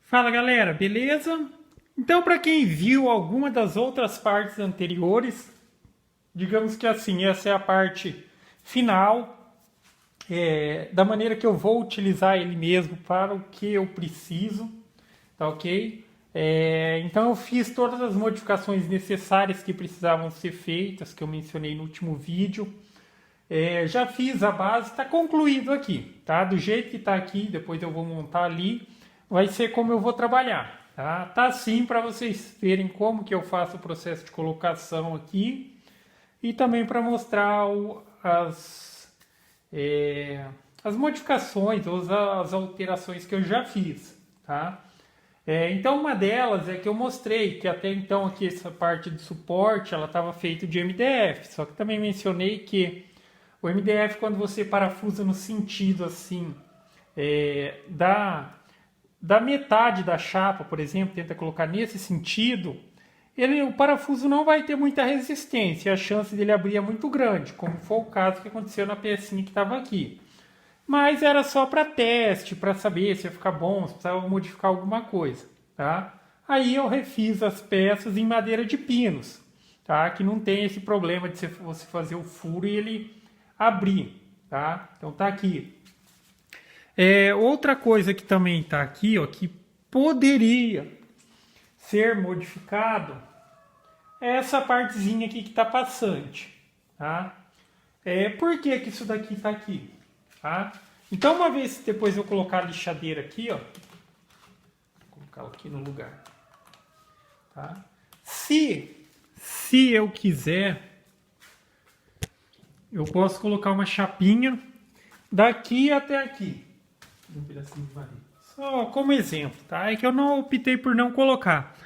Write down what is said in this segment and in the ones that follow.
Fala galera, beleza? Então, para quem viu alguma das outras partes anteriores, digamos que assim, essa é a parte final, da maneira que eu vou utilizar ele mesmo para o que eu preciso, tá ok? Então eu fiz todas as modificações necessárias que precisavam ser feitas, que eu mencionei no último vídeo. Já fiz a base, está concluído aqui, tá? Do jeito que está aqui, depois eu vou montar ali, vai ser como eu vou trabalhar, tá? Tá assim para vocês verem como que eu faço o processo de colocação aqui e também para mostrar as modificações ou as alterações que eu já fiz, tá? Então uma delas é que eu mostrei que até então aqui essa parte de suporte ela estava feita de MDF, só que também mencionei que o MDF, quando você parafusa no sentido assim, da metade da chapa, por exemplo, tenta colocar nesse sentido, o parafuso não vai ter muita resistência, a chance dele abrir é muito grande, como foi o caso que aconteceu na pecinha que estava aqui. Mas era só para teste, para saber se ia ficar bom, se precisava modificar alguma coisa, tá? Aí eu refiz as peças em madeira de pinos, tá? Que não tem esse problema de você fazer o furo e ele abrir, tá? Então tá aqui. Outra coisa que também tá aqui, ó, que poderia ser modificado é essa partezinha aqui que tá passante, tá? Por que que isso daqui tá aqui, tá? Então uma vez depois eu colocar a lixadeira aqui, ó, vou colocar aqui no lugar, tá? Se eu quiser, eu posso colocar uma chapinha daqui até aqui. Um pedacinho de madeira. Só como exemplo, tá? É que eu não optei por não colocar.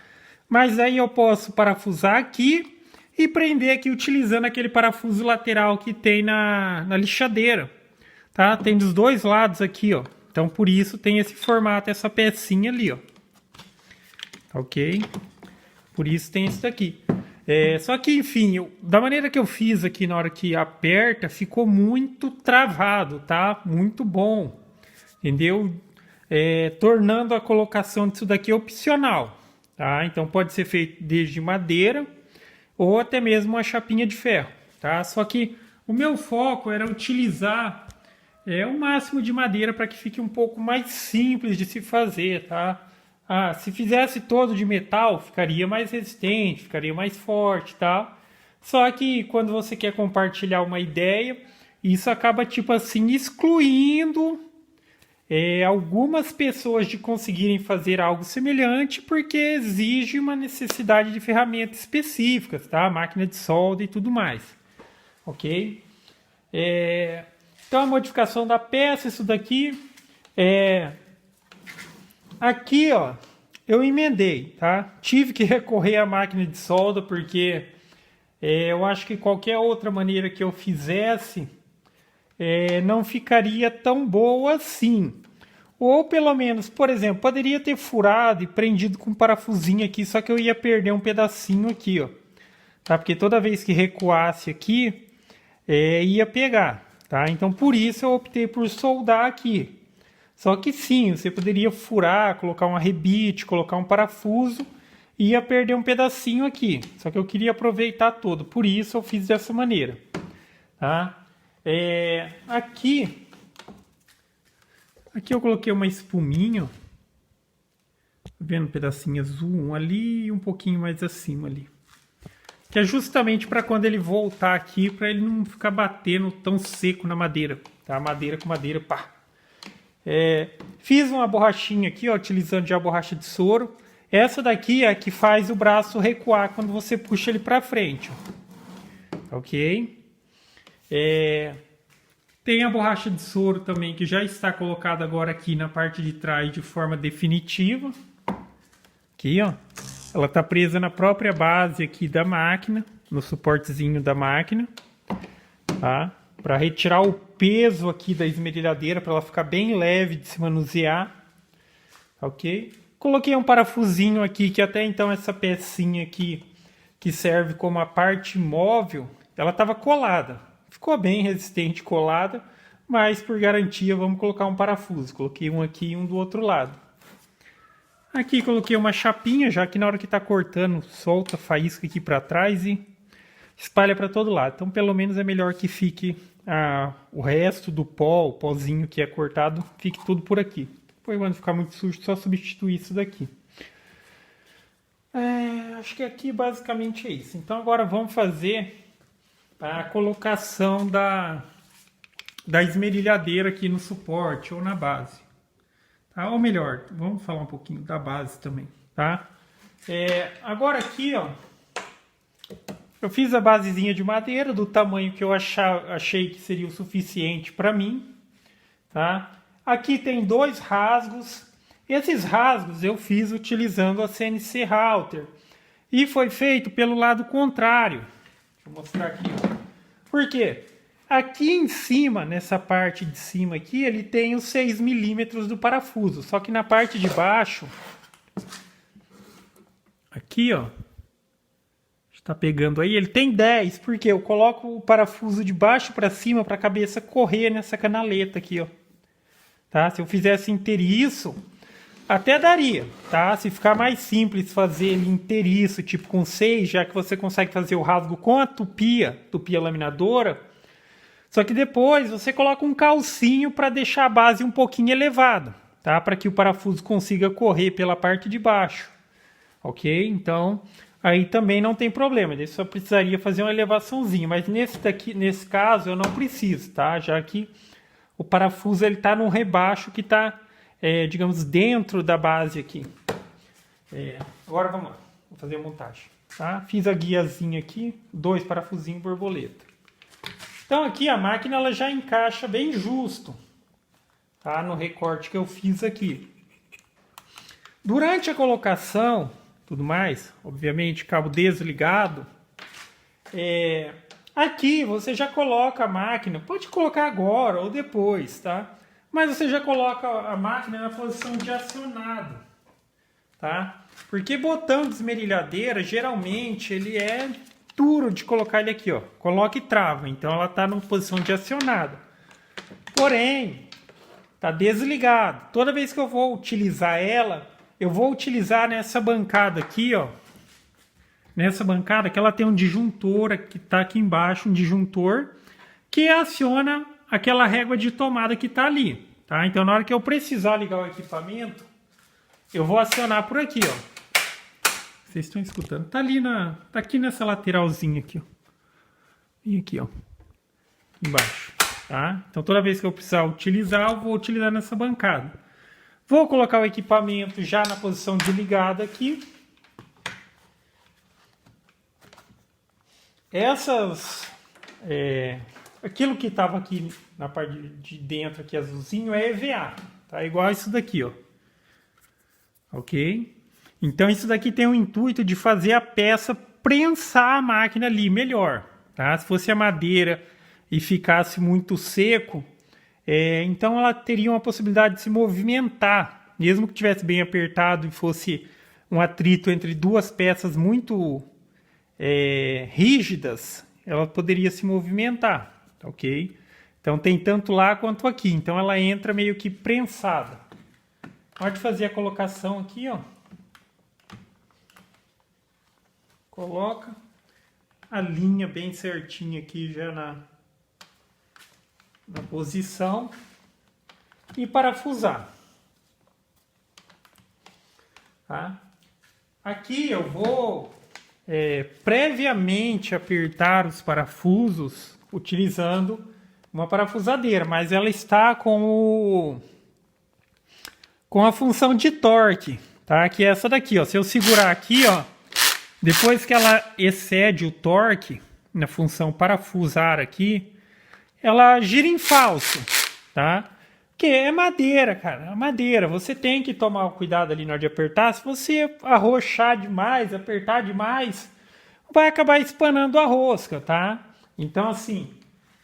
Mas aí eu posso parafusar aqui e prender aqui utilizando aquele parafuso lateral que tem na lixadeira. Tá? Tem dos dois lados aqui, ó. Então por isso tem esse formato, essa pecinha ali, ó. Ok? Por isso tem esse daqui. Só que, enfim, da maneira que eu fiz aqui na hora que aperta, ficou muito travado, tá? Muito bom. Entendeu? Tornando a colocação disso daqui opcional, tá? Então pode ser feito desde madeira ou até mesmo uma chapinha de ferro, tá? Só que o meu foco era utilizar o máximo de madeira para que fique um pouco mais simples de se fazer, tá? Se fizesse todo de metal, ficaria mais resistente, ficaria mais forte, tá? Só que quando você quer compartilhar uma ideia, isso acaba tipo assim excluindo algumas pessoas de conseguirem fazer algo semelhante porque exige uma necessidade de ferramentas específicas, tá? Máquina de solda e tudo mais, ok? Então a modificação da peça, isso daqui aqui, ó, eu emendei, tá? Tive que recorrer à máquina de solda porque eu acho que qualquer outra maneira que eu fizesse não ficaria tão boa assim. Ou pelo menos, por exemplo, poderia ter furado e prendido com um parafusinho aqui, só que eu ia perder um pedacinho aqui, ó. Tá? Porque toda vez que recuasse aqui, ia pegar, tá? Então por isso eu optei por soldar aqui. Só que sim, você poderia furar, colocar um arrebite, colocar um parafuso e ia perder um pedacinho aqui. Só que eu queria aproveitar todo, por isso eu fiz dessa maneira, tá? Aqui eu coloquei uma espuminha, tá vendo um pedacinho azul, um ali e um pouquinho mais acima ali. Que é justamente para quando ele voltar aqui, para ele não ficar batendo tão seco na madeira, tá? Madeira com madeira, pá. Fiz uma borrachinha aqui, ó, utilizando já a borracha de soro. Essa daqui é a que faz o braço recuar quando você puxa ele para frente, ó. Ok? Tem a borracha de soro também, que já está colocada agora aqui na parte de trás de forma definitiva. Aqui, ó. Ela está presa na própria base aqui da máquina, no suportezinho da máquina, tá? Para retirar o peso aqui da esmerilhadeira, para ela ficar bem leve de se manusear, ok? Coloquei um parafusinho aqui, que até então essa pecinha aqui, que serve como a parte móvel, ela estava colada. Ficou bem resistente colada, mas por garantia vamos colocar um parafuso. Coloquei um aqui e um do outro lado. Aqui coloquei uma chapinha, já que na hora que está cortando, solta a faísca aqui para trás e espalha para todo lado. Então, pelo menos é melhor que fique o resto do pó, o pozinho que é cortado, fique tudo por aqui. Depois, quando ficar muito sujo, só substituir isso daqui. Acho que aqui basicamente é isso. Então, agora vamos fazer a colocação da esmerilhadeira aqui no suporte ou na base. Tá? Ou melhor, vamos falar um pouquinho da base também, tá? Agora aqui, ó, eu fiz a basezinha de madeira do tamanho que eu achei que seria o suficiente para mim, tá? Aqui tem 2 rasgos. Esses rasgos eu fiz utilizando a CNC Halter e foi feito pelo lado contrário. Deixa eu mostrar aqui, ó. Por quê? Aqui em cima, nessa parte de cima aqui, ele tem os 6 milímetros do parafuso. Só que na parte de baixo, aqui, ó, está pegando aí, ele tem 10, porque eu coloco o parafuso de baixo para cima para a cabeça correr nessa canaleta aqui, ó. Tá? Se eu fizesse inteiriço, até daria, tá? Se ficar mais simples fazer ele inteiriço, tipo com 6, já que você consegue fazer o rasgo com a tupia laminadora. Só que depois você coloca um calcinho para deixar a base um pouquinho elevada, tá? Para que o parafuso consiga correr pela parte de baixo, ok? Então, aí também não tem problema, ele só precisaria fazer uma elevaçãozinha, mas nesse caso eu não preciso, tá? Já que o parafuso ele está num rebaixo que está, digamos, dentro da base aqui. Agora vamos lá, vou fazer a montagem, tá? Fiz a guiazinha aqui, 2 parafusinhos borboleta. Então aqui a máquina ela já encaixa bem justo, tá? No recorte que eu fiz aqui. Durante a colocação, tudo mais, obviamente cabo desligado, aqui você já coloca a máquina, pode colocar agora ou depois, tá? Mas você já coloca a máquina na posição de acionado, tá? Porque botão de esmerilhadeira, geralmente ele é duro de colocar ele aqui, ó. Coloca e trava. Então ela está numa posição de acionado. Porém, está desligado. Toda vez que eu vou utilizar ela, eu vou utilizar nessa bancada aqui, ó. Nessa bancada que ela tem um disjuntor que está aqui embaixo, um disjuntor que aciona aquela régua de tomada que está ali, tá? Então na hora que eu precisar ligar o equipamento, eu vou acionar por aqui, ó. Vocês estão escutando? Tá aqui nessa lateralzinha aqui, ó. E aqui, ó. Embaixo, tá? Então toda vez que eu precisar utilizar, eu vou utilizar nessa bancada. Vou colocar o equipamento já na posição de ligada aqui. Aquilo que estava aqui na parte de dentro, aqui azulzinho, é EVA, tá? Igual isso daqui, ó. Ok? Então isso daqui tem o intuito de fazer a peça prensar a máquina ali melhor, tá? Se fosse a madeira e ficasse muito seco, então ela teria uma possibilidade de se movimentar, mesmo que tivesse bem apertado e fosse um atrito entre 2 peças muito rígidas, ela poderia se movimentar, ok? Então tem tanto lá quanto aqui, então ela entra meio que prensada. Pode fazer a colocação aqui, ó. Coloca a linha bem certinha aqui já na posição e parafusar. Tá? Aqui eu vou previamente apertar os parafusos utilizando uma parafusadeira, mas ela está com a função de torque, tá? Que é essa daqui, ó. Se eu segurar aqui, ó, depois que ela excede o torque na função parafusar aqui, ela gira em falso, tá? Que é madeira, cara, é madeira. Você tem que tomar cuidado ali na hora de apertar. Se você arrochar demais, apertar demais, vai acabar espanando a rosca, tá? Então, assim,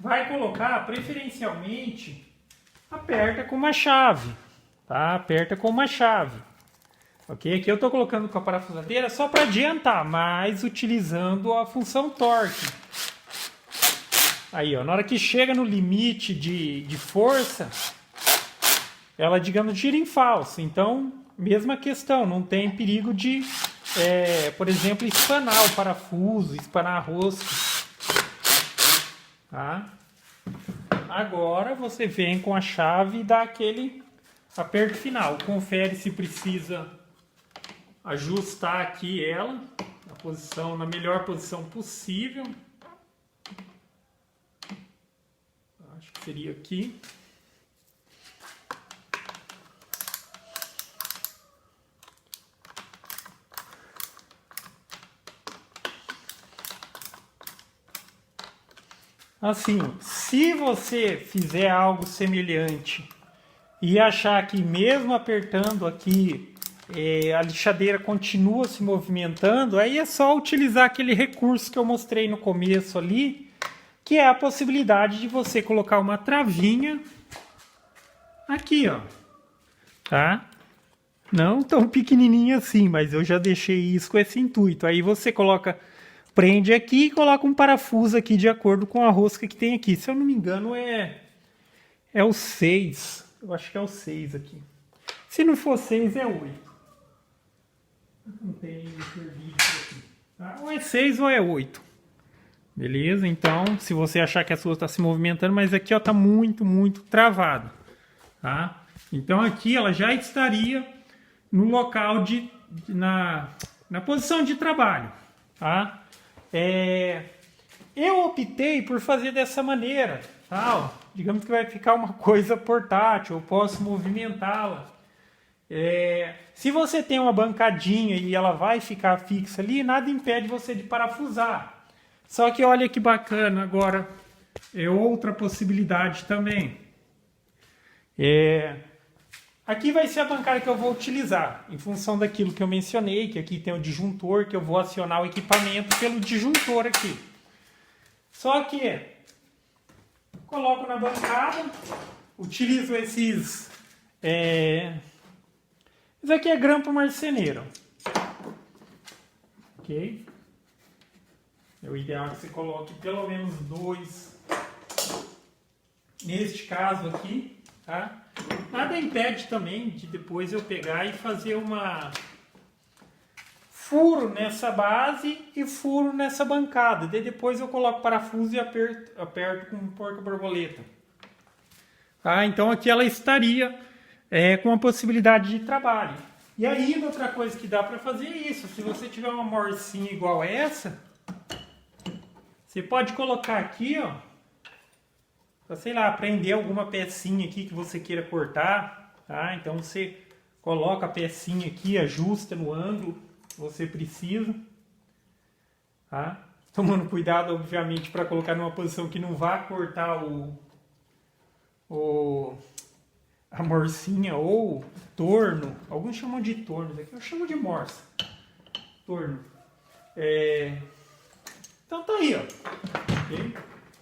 vai colocar, preferencialmente, aperta com uma chave, tá? Aperta com uma chave. Ok? Aqui eu estou colocando com a parafusadeira só para adiantar, mas utilizando a função torque. Aí, ó, na hora que chega no limite de força, ela, digamos, gira em falso. Então, mesma questão, não tem perigo de, por exemplo, espanar o parafuso, espanar a rosca. Tá? Agora você vem com a chave e dá aquele aperto final. Confere se precisa ajustar aqui ela na melhor posição possível. Acho que seria aqui. Assim, se você fizer algo semelhante e achar que mesmo apertando aqui a lixadeira continua se movimentando, aí é só utilizar aquele recurso que eu mostrei no começo ali, que é a possibilidade de você colocar uma travinha aqui, ó, tá? Não tão pequenininha assim, mas eu já deixei isso com esse intuito. Aí você prende aqui e coloca um parafuso aqui de acordo com a rosca que tem aqui. Se eu não me engano é o 6. Eu acho que é o 6 aqui. Se não for 6 é 8. Não tem vídeo aqui. Tá? Ou é 6 ou é 8. Beleza? Então, se você achar que a sua está se movimentando, mas aqui ó, tá muito, muito travado. Tá? Então aqui ela já estaria no local na posição de trabalho. Tá? Eu optei por fazer dessa maneira, tá? Ó, digamos que vai ficar uma coisa portátil, eu posso movimentá-la. Se você tem uma bancadinha e ela vai ficar fixa ali, nada impede você de parafusar. Só que olha que bacana, agora é outra possibilidade também. Aqui vai ser a bancada que eu vou utilizar, em função daquilo que eu mencionei, que aqui tem o disjuntor, que eu vou acionar o equipamento pelo disjuntor aqui. Só que coloco na bancada, utilizo esses... Isso aqui é grampo marceneiro. Ok? É o ideal que você coloque pelo menos 2. Neste caso aqui, tá? Nada impede também de depois eu pegar e fazer furo nessa base e furo nessa bancada. Daí depois eu coloco parafuso e aperto com um porca-borboleta. Tá? Então aqui ela estaria com a possibilidade de trabalho. E aí outra coisa que dá para fazer é isso. Se você tiver uma morcinha igual essa, você pode colocar aqui, ó, para, sei lá, prender alguma pecinha aqui que você queira cortar, tá? Então você coloca a pecinha aqui, ajusta no ângulo que você precisa, tá? Tomando cuidado, obviamente, para colocar numa posição que não vá cortar a morcinha ou torno. Alguns chamam de torno, aqui eu chamo de morsa. Torno. Então tá aí, ó. Okay?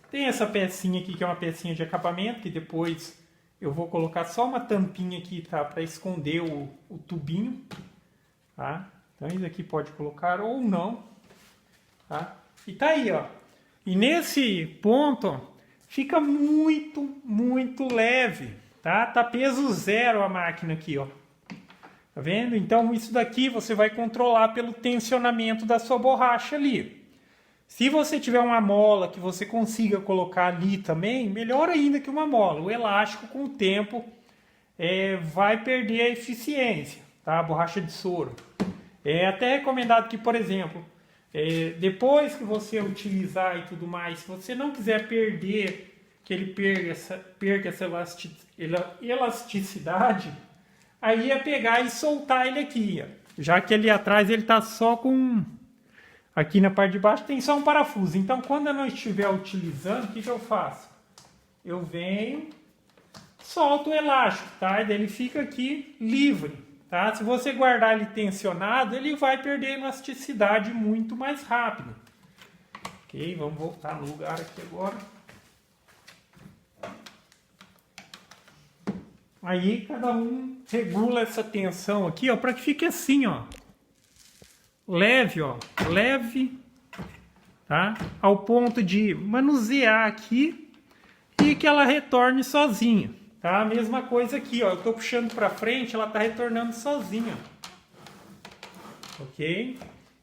Tem essa pecinha aqui que é uma pecinha de acabamento, que depois eu vou colocar só uma tampinha aqui, tá? Para esconder o tubinho, tá? Então isso aqui pode colocar ou não, tá? E tá aí, ó. E nesse ponto, ó, fica muito, muito leve, tá? Tá peso zero a máquina aqui, ó. Tá vendo? Então isso daqui você vai controlar pelo tensionamento da sua borracha ali. Se você tiver uma mola que você consiga colocar ali também, melhor ainda que uma mola. O elástico, com o tempo, vai perder a eficiência, tá? A borracha de soro. É até recomendado que, por exemplo, depois que você utilizar e tudo mais, se você não quiser que ele perca essa elasticidade, aí é pegar e soltar ele aqui, ó. Já que ali atrás ele está só com... Aqui na parte de baixo tem só um parafuso. Então, quando eu não estiver utilizando, o que eu faço? Eu venho, solto o elástico, tá? E daí ele fica aqui livre, tá? Se você guardar ele tensionado, ele vai perder elasticidade muito mais rápido. Ok? Vamos voltar no lugar aqui agora. Aí, cada um regula essa tensão aqui, ó, para que fique assim, ó. Leve, ó, leve, tá? Ao ponto de manusear aqui e que ela retorne sozinha, tá? Tá? A mesma coisa aqui, ó. Eu tô puxando para frente, ela tá retornando sozinha. Ok?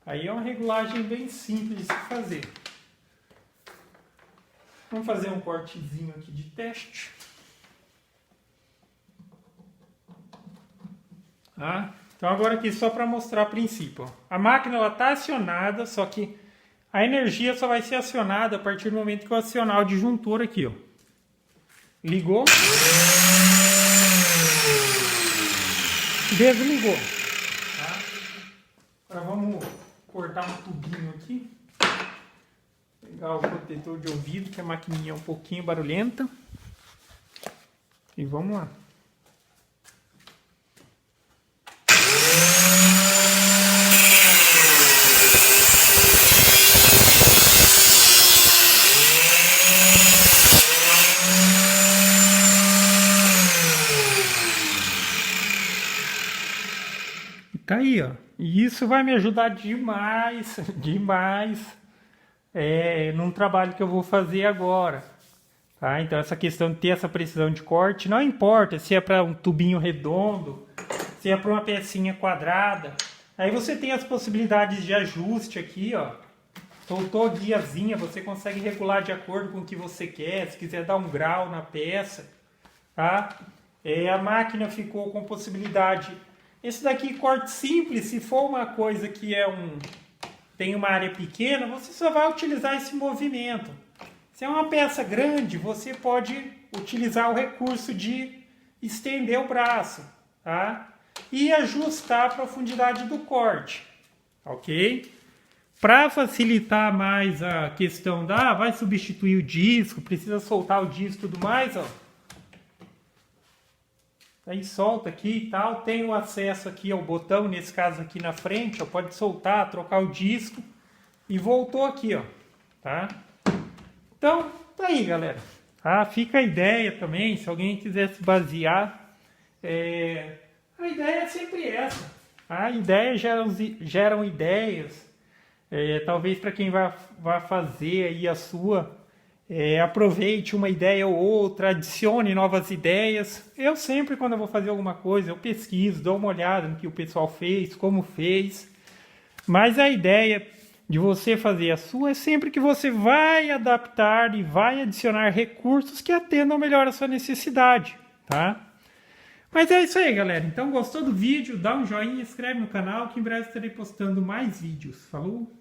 Aí é uma regulagem bem simples de se fazer. Vamos fazer um cortezinho aqui de teste. Tá? Então agora aqui só para mostrar o princípio. A máquina ela está acionada, só que a energia só vai ser acionada a partir do momento que eu acionar o disjuntor aqui. Ó. Ligou. Desligou. Tá? Agora vamos cortar um tubinho aqui. Pegar o protetor de ouvido, que a maquininha é um pouquinho barulhenta. E vamos lá. Tá aí, ó. E isso vai me ajudar demais, demais, num trabalho que eu vou fazer agora. Tá? Então essa questão de ter essa precisão de corte, não importa se é para um tubinho redondo, se é para uma pecinha quadrada. Aí você tem as possibilidades de ajuste aqui, ó. Soltou a guiazinha, você consegue regular de acordo com o que você quer, se quiser dar um grau na peça. Tá? A máquina ficou com possibilidade. Esse daqui, corte simples, se for uma coisa que tem uma área pequena, você só vai utilizar esse movimento. Se é uma peça grande, você pode utilizar o recurso de estender o braço, tá? E ajustar a profundidade do corte, ok? Para facilitar mais a questão vai substituir o disco, precisa soltar o disco e tudo mais, ó. Aí solta aqui e tal, tem o acesso aqui ao botão, nesse caso aqui na frente, ó, pode soltar, trocar o disco e voltou aqui, ó, tá? Então, tá aí, galera. Tá? Fica a ideia também, se alguém quiser se basear, a ideia é sempre essa. A ideia geram ideias, talvez para quem vai fazer aí a sua, aproveite uma ideia ou outra, adicione novas ideias. Eu sempre, quando eu vou fazer alguma coisa, eu pesquiso, dou uma olhada no que o pessoal fez, como fez. Mas a ideia de você fazer a sua é sempre que você vai adaptar e vai adicionar recursos que atendam melhor a sua necessidade, tá? Mas é isso aí, galera. Então, gostou do vídeo? Dá um joinha, inscreve no canal que em breve estarei postando mais vídeos. Falou?